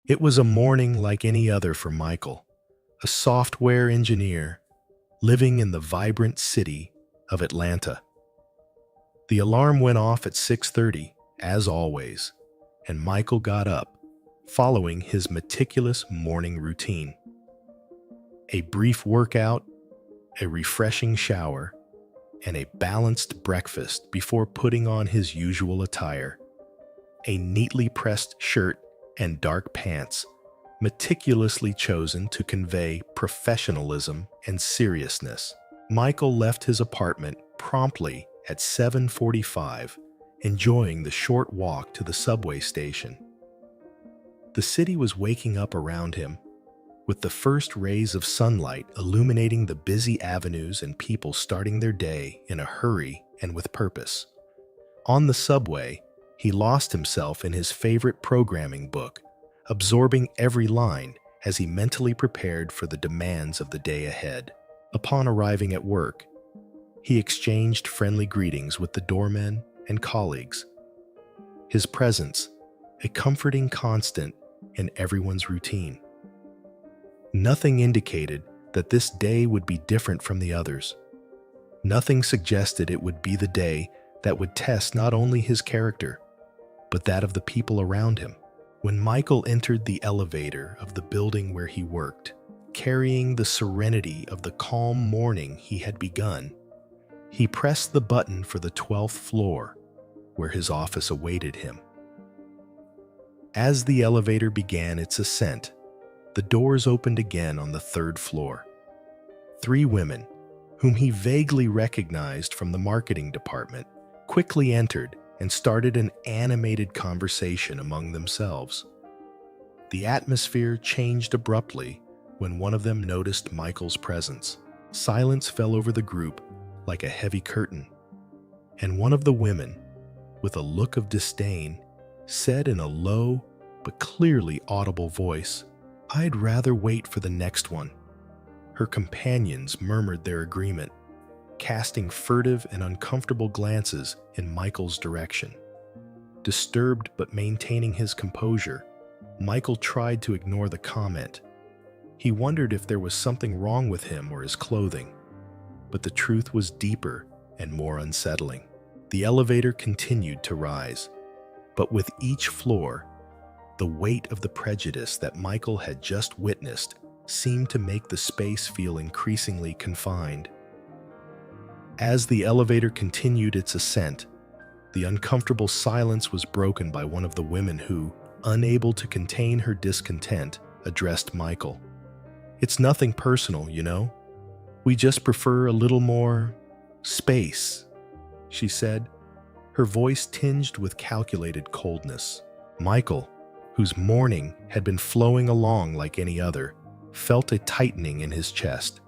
It was a morning like any other for Michael, a software engineer living in the vibrant city of Atlanta. The alarm went off at 6:30, as always, and Michael got up, following his meticulous morning routine. A brief workout, a refreshing shower, and a balanced breakfast before putting on his usual attire, a neatly pressed shirt and dark pants, meticulously chosen to convey professionalism and seriousness. Michael left his apartment promptly at 7:45, enjoying the short walk to the subway station. The city was waking up around him, with the first rays of sunlight illuminating the busy avenues and people starting their day in a hurry and with purpose. On the subway, he lost himself in his favorite programming book, absorbing every line as he mentally prepared for the demands of the day ahead. Upon arriving at work, he exchanged friendly greetings with the doormen and colleagues. His presence, a comforting constant in everyone's routine. Nothing indicated that this day would be different from the others. Nothing suggested it would be the day that would test not only his character, but that of the people around him. When Michael entered the elevator of the building where he worked, carrying the serenity of the calm morning he had begun, he pressed the button for the 12th floor, where his office awaited him. As the elevator began its ascent, the doors opened again on the 3rd floor. 3 women, whom he vaguely recognized from the marketing department, quickly entered and started an animated conversation among themselves. The atmosphere changed abruptly when one of them noticed Michael's presence. Silence fell over the group like a heavy curtain, and one of the women, with a look of disdain, said in a low but clearly audible voice, "I'd rather wait for the next one." Her companions murmured their agreement, casting furtive and uncomfortable glances in Michael's direction. Disturbed but maintaining his composure, Michael tried to ignore the comment. He wondered if there was something wrong with him or his clothing, but the truth was deeper and more unsettling. The elevator continued to rise, but with each floor, the weight of the prejudice that Michael had just witnessed seemed to make the space feel increasingly confined. As the elevator continued its ascent, the uncomfortable silence was broken by one of the women who, unable to contain her discontent, addressed Michael. "It's nothing personal, you know. We just prefer a little more space," she said, her voice tinged with calculated coldness. Michael, whose morning had been flowing along like any other, felt a tightening in his chest.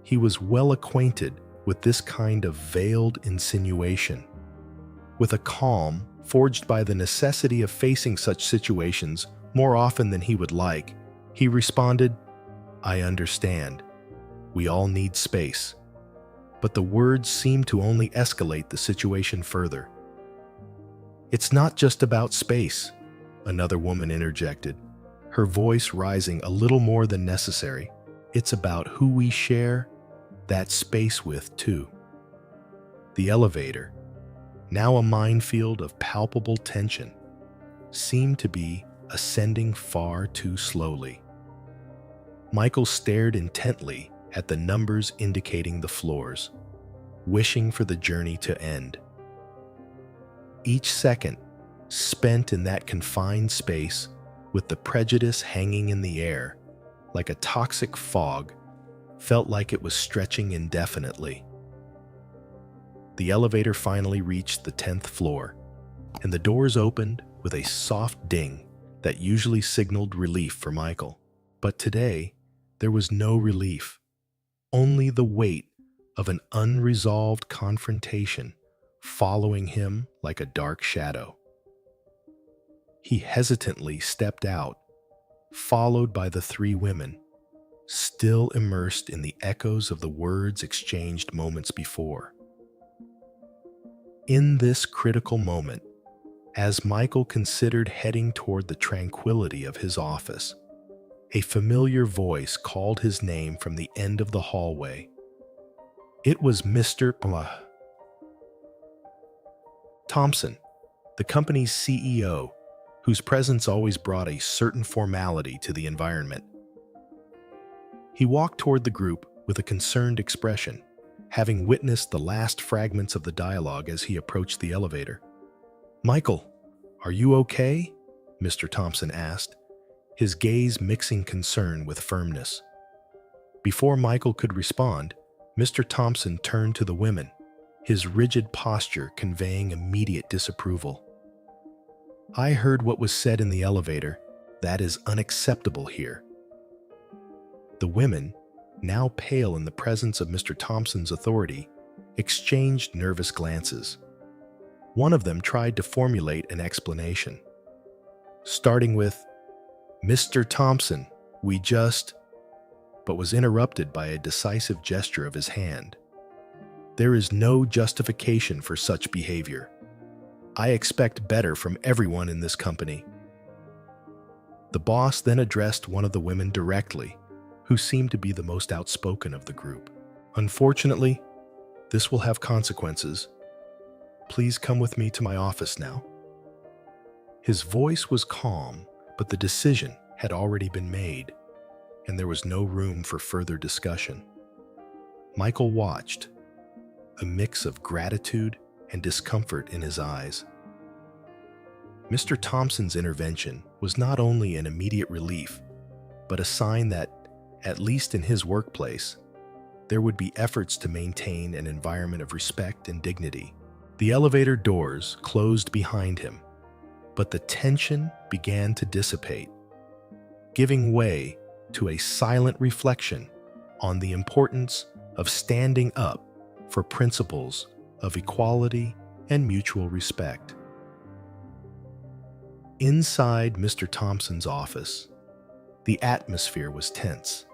He was well acquainted with this kind of veiled insinuation. With a calm forged by the necessity of facing such situations more often than he would like, he responded, "I understand. We all need space." But the words seemed to only escalate the situation further. "It's not just about space," another woman interjected, her voice rising a little more than necessary. "It's about who we share that space with, too." The elevator, now a minefield of palpable tension, seemed to be ascending far too slowly. Michael stared intently at the numbers indicating the floors, wishing for the journey to end. Each second spent in that confined space, with the prejudice hanging in the air like a toxic fog, felt like it was stretching indefinitely. The elevator finally reached the 10th floor, and the doors opened with a soft ding that usually signaled relief for Michael. But today, there was no relief, only the weight of an unresolved confrontation following him like a dark shadow. He hesitantly stepped out, followed by the 3 women, still immersed in the echoes of the words exchanged moments before. In this critical moment, As Michael considered heading toward the tranquility of his office, a familiar voice called his name from the end of the hallway. It was Mr. Thompson, the company's CEO, whose presence always brought a certain formality to the environment. He walked toward the group with a concerned expression, having witnessed the last fragments of the dialogue as he approached the elevator. "Michael, are you okay?" Mr. Thompson asked, his gaze mixing concern with firmness. Before Michael could respond, Mr. Thompson turned to the women, his rigid posture conveying immediate disapproval. "I heard what was said in the elevator. That is unacceptable here." The women, now pale in the presence of Mr. Thompson's authority, exchanged nervous glances. One of them tried to formulate an explanation, starting with, "Mr. Thompson, we just," but was interrupted by a decisive gesture of his hand. "There is no justification for such behavior. I expect better from everyone in this company." The boss then addressed one of the women directly, who seemed to be the most outspoken of the group. "Unfortunately, this will have consequences. Please come with me to my office now." His voice was calm, but the decision had already been made, and there was no room for further discussion. Michael watched, a mix of gratitude and discomfort in his eyes. Mr. Thompson's intervention was not only an immediate relief, but a sign that, at least in his workplace, there would be efforts to maintain an environment of respect and dignity. The elevator doors closed behind him, but the tension began to dissipate, giving way to a silent reflection on the importance of standing up for principles of equality and mutual respect. Inside Mr. Thompson's office, the atmosphere was tense.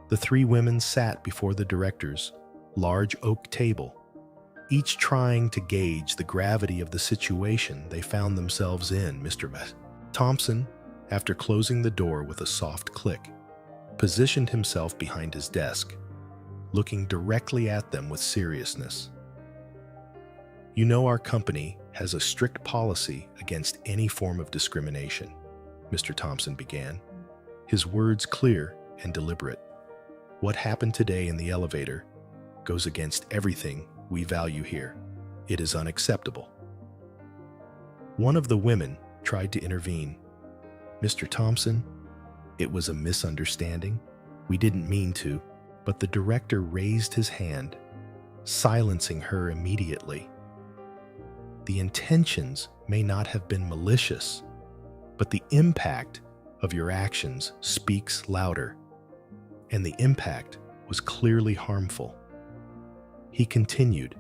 The three women sat before the director's large oak table, each trying to gauge the gravity of the situation they found themselves in. Mr. Thompson, after closing the door with a soft click, positioned himself behind his desk, looking directly at them with seriousness. "You know our company has a strict policy against any form of discrimination," Mr. Thompson began, his words clear and deliberate. "What happened today in the elevator goes against everything we value here. It is unacceptable." One of the women tried to intervene. "Mr. Thompson, it was a misunderstanding. We didn't mean to," but the director raised his hand, silencing her immediately. "The intentions may not have been malicious, but the impact of your actions speaks louder, and the impact was clearly harmful." He continued,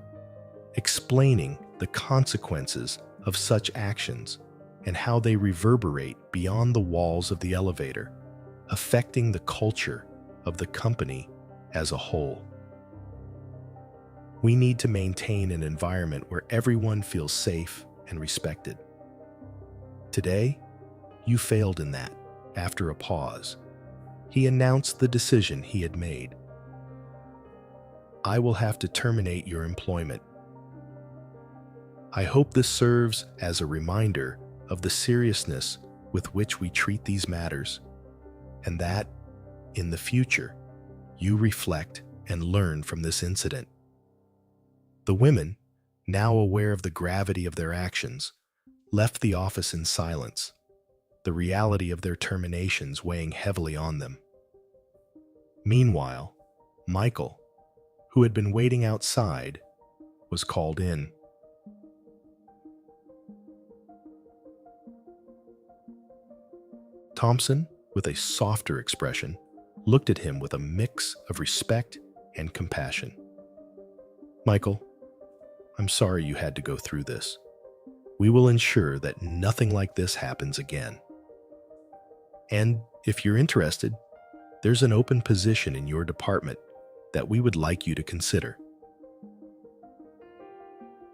explaining the consequences of such actions and how they reverberate beyond the walls of the elevator, affecting the culture of the company as a whole. "We need to maintain an environment where everyone feels safe and respected. Today, you failed in that." After a pause, he announced the decision he had made. "I will have to terminate your employment. I hope this serves as a reminder of the seriousness with which we treat these matters, and that, in the future, you reflect and learn from this incident." The women, now aware of the gravity of their actions, left the office in silence, the reality of their terminations weighing heavily on them. Meanwhile, Michael, who had been waiting outside, was called in. Thompson, with a softer expression, looked at him with a mix of respect and compassion. "Michael, I'm sorry you had to go through this. We will ensure that nothing like this happens again. And if you're interested, there's an open position in your department that we would like you to consider."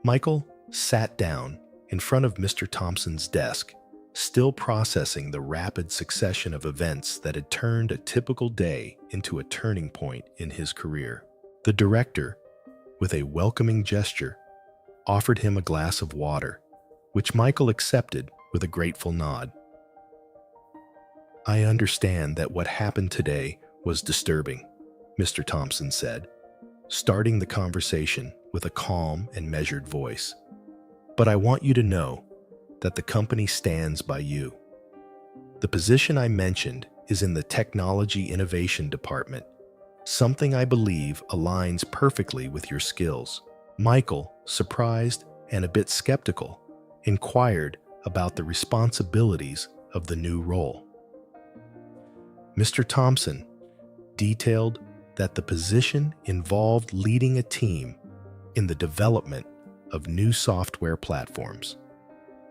Michael sat down in front of Mr. Thompson's desk, still processing the rapid succession of events that had turned a typical day into a turning point in his career. The director, with a welcoming gesture, offered him a glass of water, which Michael accepted with a grateful nod. "I understand that what happened today was disturbing," Mr. Thompson said, starting the conversation with a calm and measured voice. "But I want you to know that the company stands by you. The position I mentioned is in the Technology Innovation Department, something I believe aligns perfectly with your skills." Michael, surprised and a bit skeptical, inquired about the responsibilities of the new role. Mr. Thompson detailed that the position involved leading a team in the development of new software platforms,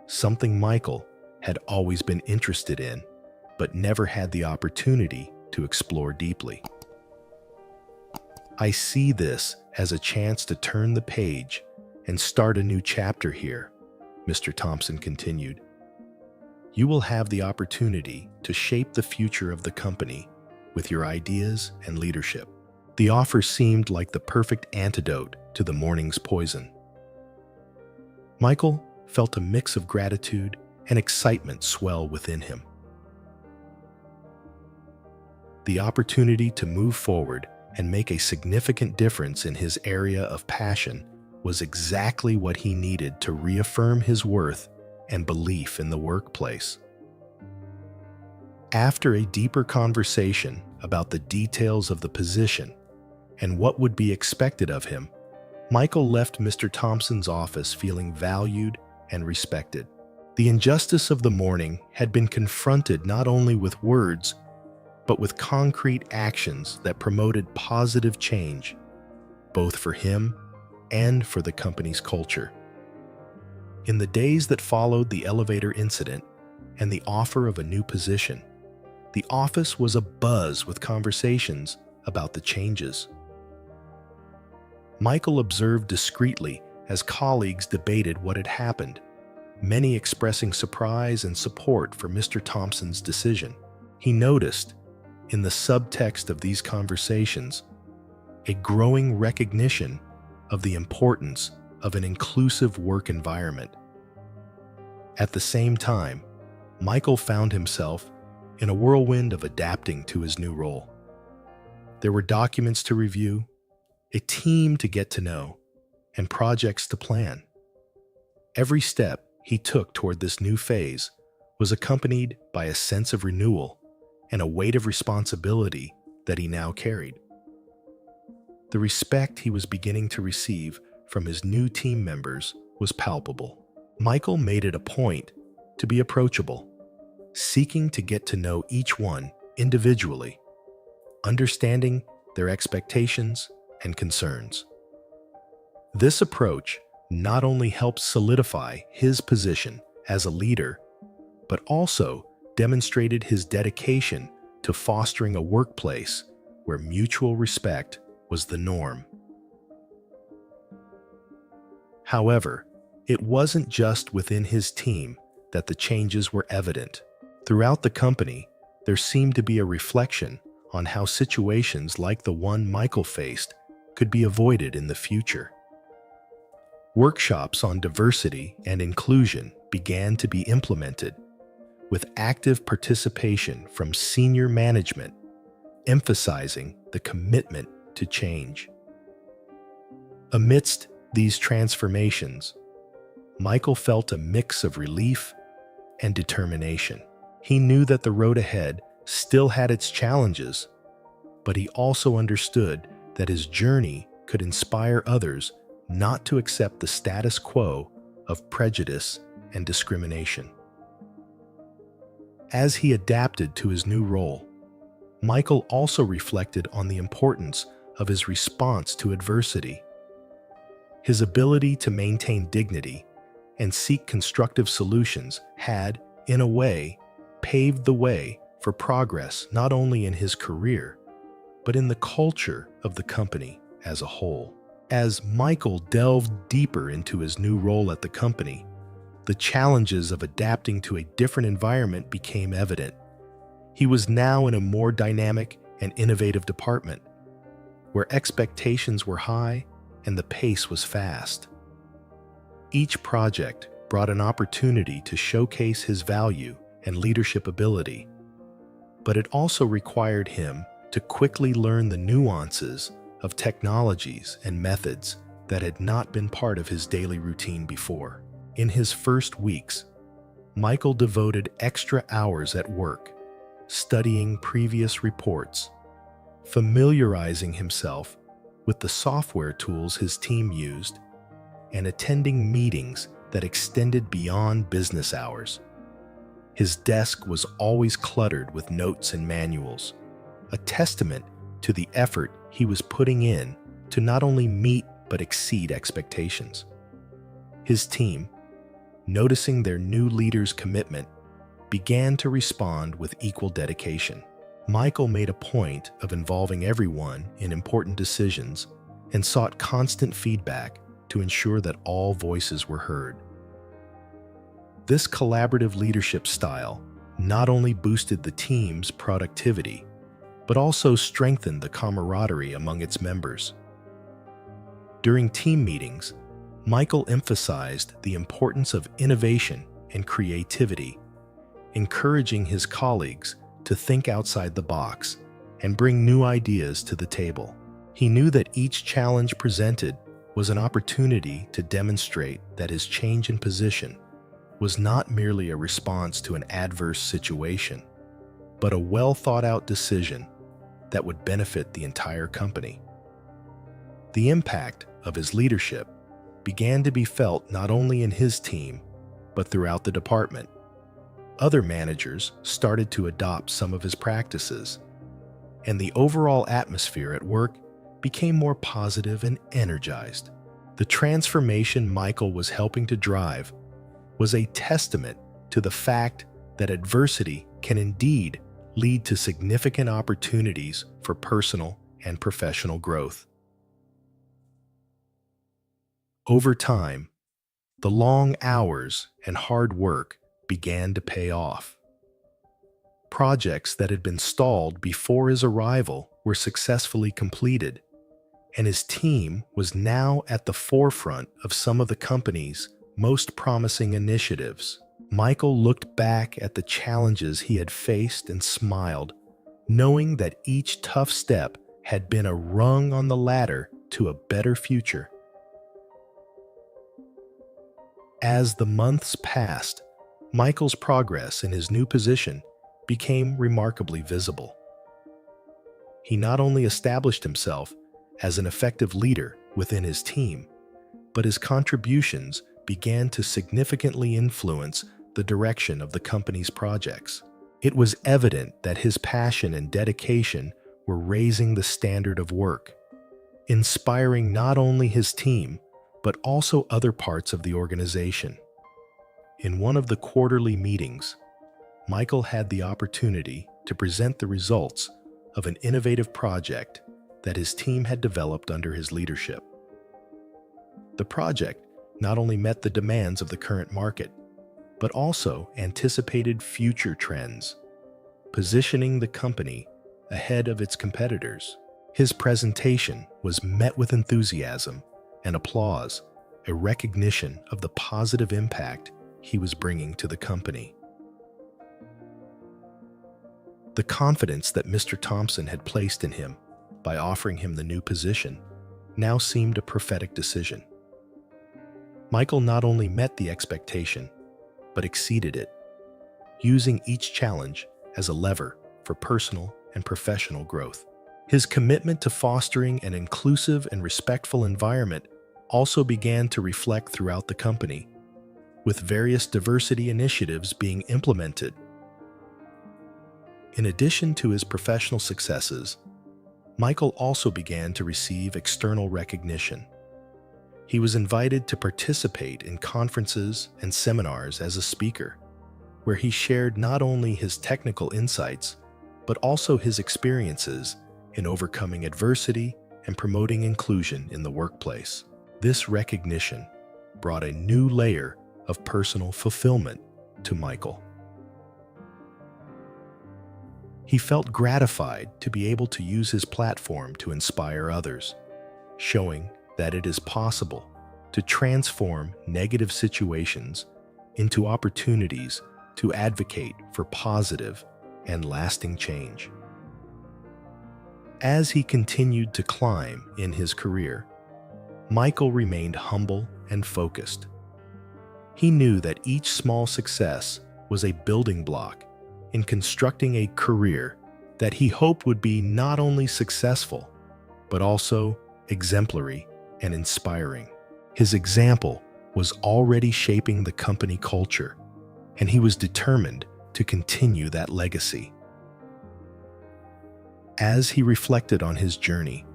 something Michael had always been interested in, but never had the opportunity to explore deeply. "I see this as a chance to turn the page and start a new chapter here," Mr. Thompson continued. "You will have the opportunity to shape the future of the company with your ideas and leadership." The offer seemed like the perfect antidote to the morning's poison. Michael felt a mix of gratitude and excitement swell within him. The opportunity to move forward and make a significant difference in his area of passion was exactly what he needed to reaffirm his worth and belief in the workplace. After a deeper conversation about the details of the position and what would be expected of him, Michael left Mr. Thompson's office feeling valued and respected. The injustice of the morning had been confronted not only with words, but with concrete actions that promoted positive change, both for him and for the company's culture. In the days that followed the elevator incident and the offer of a new position, the office was abuzz with conversations about the changes. Michael observed discreetly as colleagues debated what had happened, many expressing surprise and support for Mr. Thompson's decision. He noticed, in the subtext of these conversations, a growing recognition of the importance of an inclusive work environment. At the same time, Michael found himself in a whirlwind of adapting to his new role. There were documents to review, a team to get to know, and projects to plan. Every step he took toward this new phase was accompanied by a sense of renewal and a weight of responsibility that he now carried. The respect he was beginning to receive from his new team members was palpable. Michael made it a point to be approachable, seeking to get to know each one individually, understanding their expectations and concerns. This approach not only helped solidify his position as a leader, but also demonstrated his dedication to fostering a workplace where mutual respect was the norm. However, it wasn't just within his team that the changes were evident. Throughout the company, there seemed to be a reflection on how situations like the one Michael faced could be avoided in the future. Workshops on diversity and inclusion began to be implemented, with active participation from senior management, emphasizing the commitment to change. Amidst these transformations, Michael felt a mix of relief and determination. He knew that the road ahead still had its challenges, but he also understood that his journey could inspire others not to accept the status quo of prejudice and discrimination. As he adapted to his new role, Michael also reflected on the importance of his response to adversity. His ability to maintain dignity and seek constructive solutions had, in a way, paved the way for progress not only in his career, but in the culture of the company as a whole. As Michael delved deeper into his new role at the company, The challenges of adapting to a different environment became evident. He was now in a more dynamic and innovative department, where expectations were high and the pace was fast. Each project brought an opportunity to showcase his value and leadership ability, but it also required him to quickly learn the nuances of technologies and methods that had not been part of his daily routine before. In his first weeks, Michael devoted extra hours at work, studying previous reports, familiarizing himself with the software tools his team used, and attending meetings that extended beyond business hours. His desk was always cluttered with notes and manuals, a testament to the effort he was putting in to not only meet but exceed expectations. His team, noticing their new leader's commitment, began to respond with equal dedication. Michael made a point of involving everyone in important decisions and sought constant feedback to ensure that all voices were heard. This collaborative leadership style not only boosted the team's productivity, but also strengthened the camaraderie among its members. During team meetings, Michael emphasized the importance of innovation and creativity, encouraging his colleagues to think outside the box and bring new ideas to the table. He knew that each challenge presented was an opportunity to demonstrate that his change in position was not merely a response to an adverse situation, but a well-thought-out decision that would benefit the entire company. The impact of his leadership began to be felt not only in his team, but throughout the department. Other managers started to adopt some of his practices, and the overall atmosphere at work became more positive and energized. The transformation Michael was helping to drive was a testament to the fact that adversity can indeed lead to significant opportunities for personal and professional growth. Over time, the long hours and hard work began to pay off. Projects that had been stalled before his arrival were successfully completed, and his team was now at the forefront of some of the company's most promising initiatives. Michael looked back at the challenges he had faced and smiled, knowing that each tough step had been a rung on the ladder to a better future. As the months passed, Michael's progress in his new position became remarkably visible. He not only established himself as an effective leader within his team, but his contributions began to significantly influence the direction of the company's projects. It was evident that his passion and dedication were raising the standard of work, inspiring not only his team, but also other parts of the organization. In one of the quarterly meetings, Michael had the opportunity to present the results of an innovative project that his team had developed under his leadership. The project not only met the demands of the current market, but also anticipated future trends, positioning the company ahead of its competitors. His presentation was met with enthusiasm and applause, a recognition of the positive impact he was bringing to the company. The confidence that Mr. Thompson had placed in him by offering him the new position now seemed a prophetic decision. Michael not only met the expectation, but exceeded it, using each challenge as a lever for personal and professional growth. His commitment to fostering an inclusive and respectful environment also began to reflect throughout the company, with various diversity initiatives being implemented. In addition to his professional successes, Michael also began to receive external recognition. He was invited to participate in conferences and seminars as a speaker, where he shared not only his technical insights, but also his experiences in overcoming adversity and promoting inclusion in the workplace. This recognition brought a new layer of personal fulfillment to Michael. He felt gratified to be able to use his platform to inspire others, showing that it is possible to transform negative situations into opportunities to advocate for positive and lasting change. As he continued to climb in his career, Michael remained humble and focused. He knew that each small success was a building block in constructing a career that he hoped would be not only successful, but also exemplary and inspiring. His example was already shaping the company culture, and he was determined to continue that legacy. As he reflected on his journey,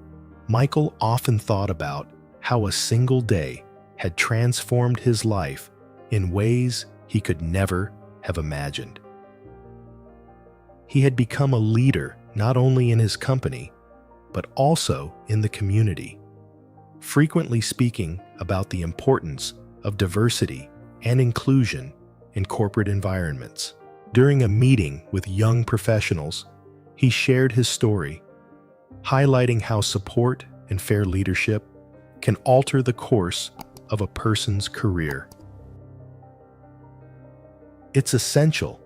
Michael often thought about how a single day had transformed his life in ways he could never have imagined. He had become a leader not only in his company, but also in the community, frequently speaking about the importance of diversity and inclusion in corporate environments. During a meeting with young professionals, he shared his story, highlighting how support and fair leadership can alter the course of a person's career. It's essential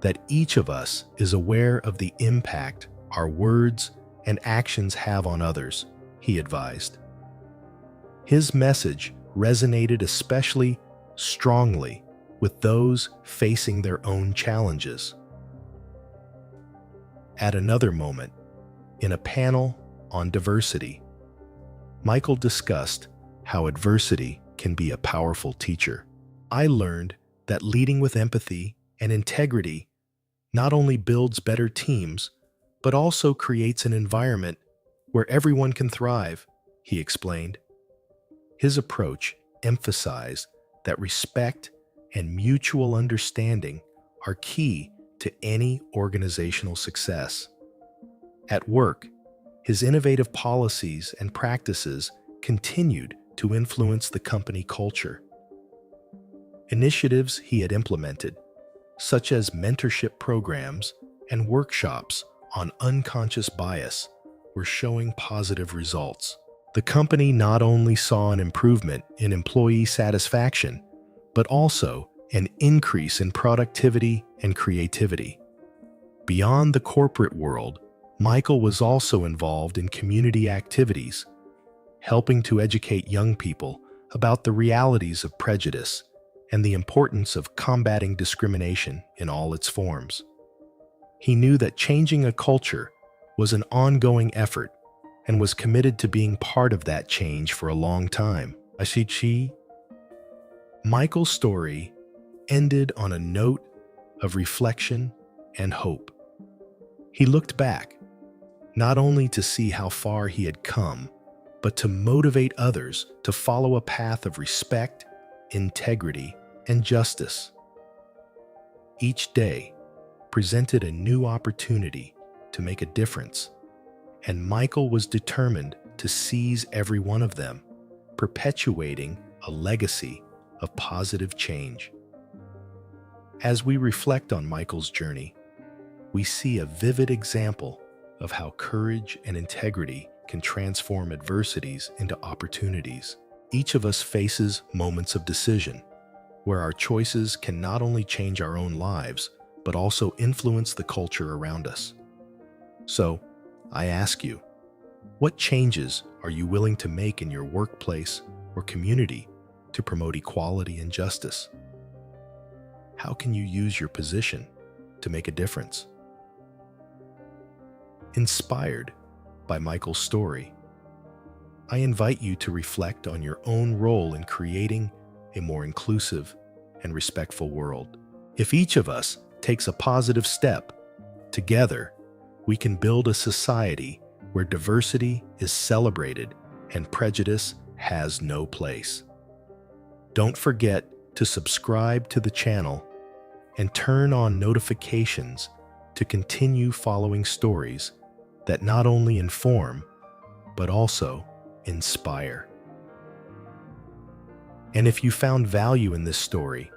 that each of us is aware of the impact our words and actions have on others, he advised. His message resonated especially strongly with those facing their own challenges. At another moment, in a panel on diversity, Michael discussed how adversity can be a powerful teacher. I learned that leading with empathy and integrity not only builds better teams, but also creates an environment where everyone can thrive, he explained. His approach emphasized that respect and mutual understanding are key to any organizational success. At work, his innovative policies and practices continued to influence the company culture. Initiatives he had implemented, such as mentorship programs and workshops on unconscious bias, were showing positive results. The company not only saw an improvement in employee satisfaction, but also an increase in productivity and creativity. Beyond the corporate world, Michael was also involved in community activities, helping to educate young people about the realities of prejudice and the importance of combating discrimination in all its forms. He knew that changing a culture was an ongoing effort and was committed to being part of that change for a long time. Michael's story ended on a note of reflection and hope. He looked back, not only to see how far he had come, but to motivate others to follow a path of respect, integrity, and justice. Each day presented a new opportunity to make a difference, and Michael was determined to seize every one of them, perpetuating a legacy of positive change. As we reflect on Michael's journey, we see a vivid example of how courage and integrity can transform adversities into opportunities. Each of us faces moments of decision, where our choices can not only change our own lives, but also influence the culture around us. So, I ask you, what changes are you willing to make in your workplace or community to promote equality and justice? How can you use your position to make a difference? Inspired by Michael's story, I invite you to reflect on your own role in creating a more inclusive and respectful world. If each of us takes a positive step, together, we can build a society where diversity is celebrated and prejudice has no place. Don't forget to subscribe to the channel and turn on notifications to continue following stories that not only inform, but also inspire. And if you found value in this story,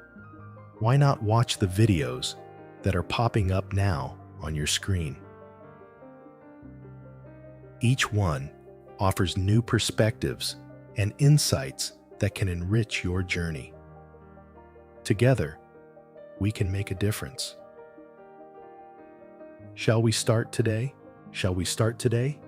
why not watch the videos that are popping up now on your screen? Each one offers new perspectives and insights that can enrich your journey. Together, we can make a difference. Shall we start today? Shall we start today?